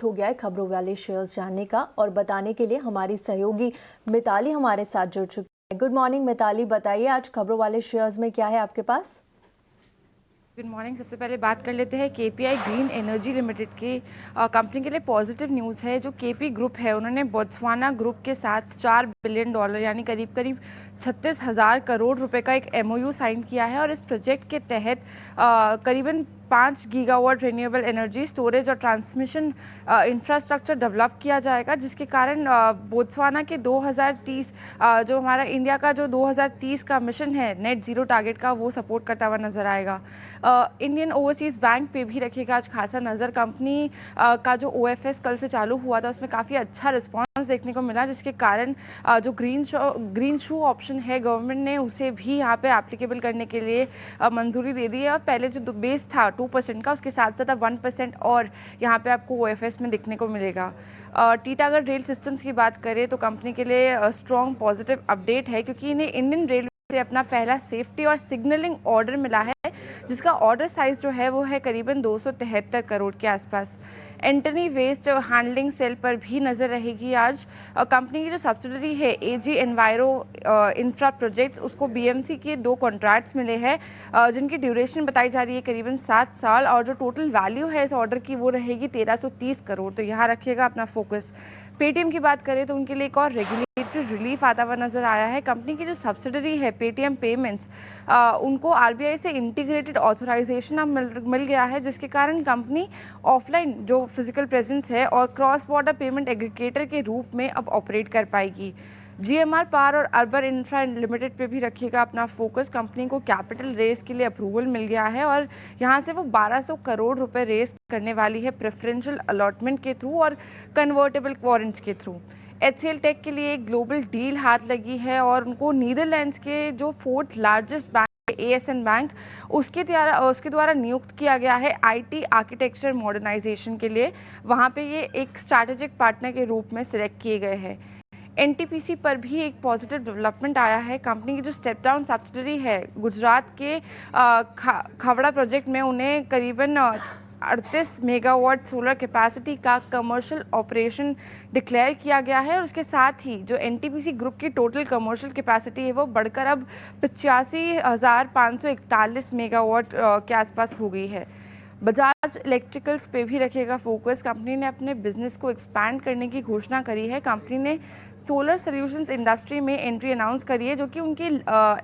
वक्त हो गया है खबरों वाले शेयर्स जानने का, और बताने के लिए हमारी सहयोगी मिताली हमारे साथ जुड़ चुकी है। गुड मॉर्निंग मिताली, बताइए आज खबरों वाले शेयर्स में क्या है आपके पास? Good morning. सबसे पहले बात कर लेते हैं केपीआई ग्रीन एनर्जी लिमिटेड की कंपनी के लिए पॉजिटिव न्यूज़ है। जो केपी ग्रुप है उन्होंने बोत्सवाना ग्रुप के साथ $4 बिलियन यानी करीब करीब 36,000 करोड़ रुपए का एक एमओयू साइन किया है, और इस प्रोजेक्ट के तहत करीबन 5 गीगावाट रिन्यूएबल एनर्जी स्टोरेज और ट्रांसमिशन इंफ्रास्ट्रक्चर डेवलप किया जाएगा, जिसके कारण बोत्सवाना के 2030 जो हमारा इंडिया का जो 2030 का मिशन है नेट ज़ीरो टारगेट का, वो सपोर्ट करता हुआ नजर आएगा। इंडियन ओवरसीज़ बैंक पे भी रखेगा आज खासा नज़र। कंपनी का जो ओएफएस कल से चालू हुआ था उसमें काफ़ी अच्छा रिस्पांस देखने को मिला, जिसके कारण जो ग्रीन शू ऑप्शन है गवर्नमेंट ने उसे भी यहाँ पे एप्लीकेबल करने के लिए मंजूरी दे दी है। और पहले जो बेस था 2% का, उसके साथ साथ अब 1% और यहाँ पे आपको ओएफएस में दिखने को मिलेगा। टीटागढ़ रेल सिस्टम्स की बात करें तो कंपनी के लिए स्ट्रॉन्ग पॉजिटिव अपडेट है, क्योंकि इन्हें इंडियन रेलवे से अपना पहला सेफ्टी और सिग्नलिंग ऑर्डर मिला है, जिसका ऑर्डर साइज जो है वो है करीबन 273 करोड़ के आसपास। एंटनी वेस्ट हैंडलिंग सेल पर भी नज़र रहेगी आज। कंपनी की जो सब्सिडरी है एजी एनवायरो इंफ्रा प्रोजेक्ट्स, उसको बीएमसी के 2 कॉन्ट्रैक्ट्स मिले हैं, जिनकी ड्यूरेशन बताई जा रही है करीबन 7 साल, और जो टोटल वैल्यू है इस ऑर्डर की वो रहेगी 1330 करोड़। तो यहाँ रखिएगा अपना फोकस। पेटीएम की बात करें तो उनके लिए एक और रेगुलेटरी रिलीफ आता हुआ नजर आया है। कंपनी की जो सब्सिडरी है पेटीएम पेमेंट्स, उनको आरबीआई से इंटीग्रेटेड ऑथराइजेशन अब मिल गया है, जिसके कारण कंपनी ऑफलाइन जो फिजिकल प्रेजेंस है और क्रॉस बॉर्डर पेमेंट एग्रीगेटर के रूप में अब ऑपरेट कर पाएगी। जीएमआर पावर और अर्बन इंफ्रा लिमिटेड पे भी रखिएगा अपना फोकस। कंपनी को कैपिटल रेस के लिए अप्रूवल मिल गया है, और यहाँ से वो 1200 करोड़ रुपए रेस करने वाली है प्रेफरेंशियल अलॉटमेंट के थ्रू और कन्वर्टेबल वारंट्स के थ्रू। एचसीएल टेक के लिए एक ग्लोबल डील हाथ लगी है, और उनको नीदरलैंड्स के जो 4th largest bank ASN bank, उसके द्वारा नियुक्त किया गया है आईटी आर्किटेक्चर मॉडर्नाइजेशन के लिए। वहाँ पे ये एक स्ट्रैटेजिक पार्टनर के रूप में सिलेक्ट किए गए हैं। एनटीपीसी पर भी एक पॉजिटिव डेवलपमेंट आया है। कंपनी की जो स्टेप डाउन सब्सिडरी है गुजरात के खवड़ा प्रोजेक्ट में, उन्हें करीबन 38 मेगावाट सोलर कैपेसिटी का कमर्शियल ऑपरेशन डिक्लेयर किया गया है, और उसके साथ ही जो एनटीपीसी ग्रुप की टोटल कमर्शियल कैपेसिटी है वो बढ़कर अब 85,541 मेगावाट के आसपास हो गई है। बजाज इलेक्ट्रिकल्स पे भी रखेगा फोकस। कंपनी ने अपने बिजनेस को एक्सपैंड करने की घोषणा करी है। कंपनी ने सोलर सॉल्यूशंस इंडस्ट्री में एंट्री अनाउंस करी है, जो कि उनकी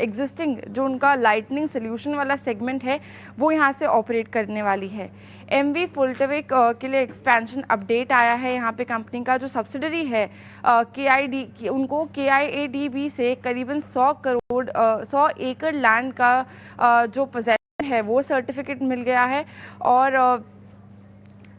एग्जिस्टिंग जो उनका लाइटनिंग सोल्यूशन वाला सेगमेंट है वो यहाँ से ऑपरेट करने वाली है। एमवी फुलटेक के लिए एक्सपेंशन अपडेट आया है। यहाँ पे कंपनी का जो सब्सिडरी है केआईडी, उनको केआईएडीबी से करीबन 100 एकड़ लैंड का जो पोजेशन है वो सर्टिफिकेट मिल गया है, और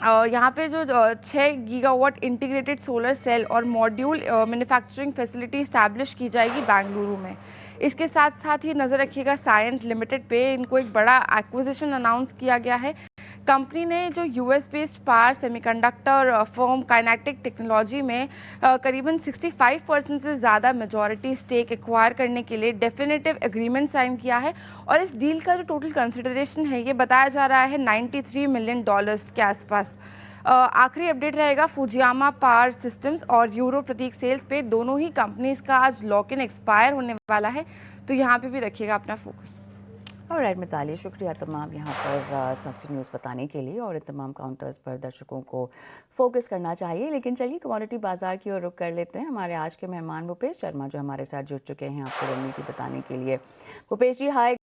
यहाँ पे जो 6 गीगावाट इंटीग्रेटेड सोलर सेल और मॉड्यूल मैन्युफैक्चरिंग फैसिलिटी इस्टेब्लिश की जाएगी बेंगलुरु में। इसके साथ साथ ही नज़र रखिएगा साइएंट लिमिटेड पे। इनको एक बड़ा एक्विजिशन अनाउंस किया गया है। कंपनी ने जो US based power semiconductor firm kinetic technology में करीबन 65% से ज़्यादा मेजॉरिटी स्टेक एक्वायर करने के लिए डेफिनेटिव एग्रीमेंट साइन किया है, और इस डील का जो टोटल कंसिडरेशन है ये बताया जा रहा है $93 मिलियन के आसपास। आखिरी अपडेट रहेगा फुजियामा पावर सिस्टम्स और यूरो प्रतीक सेल्स पे। दोनों ही कंपनीज का आज लॉक इन एक्सपायर होने वाला है, तो यहाँ पे भी रखिएगा अपना फोकस। ऑलराइट मिताली, शुक्रिया तमाम यहाँ पर स्टॉक्स न्यूज़ बताने के लिए, और इन तमाम काउंटर्स पर दर्शकों को फोकस करना चाहिए। लेकिन चलिए कमोडिटी बाजार की ओर रुख कर लेते हैं। हमारे आज के मेहमान भूपेश शर्मा जो हमारे साथ जुड़ चुके हैं आपको रणनीति बताने के लिए। भूपेश जी हाय।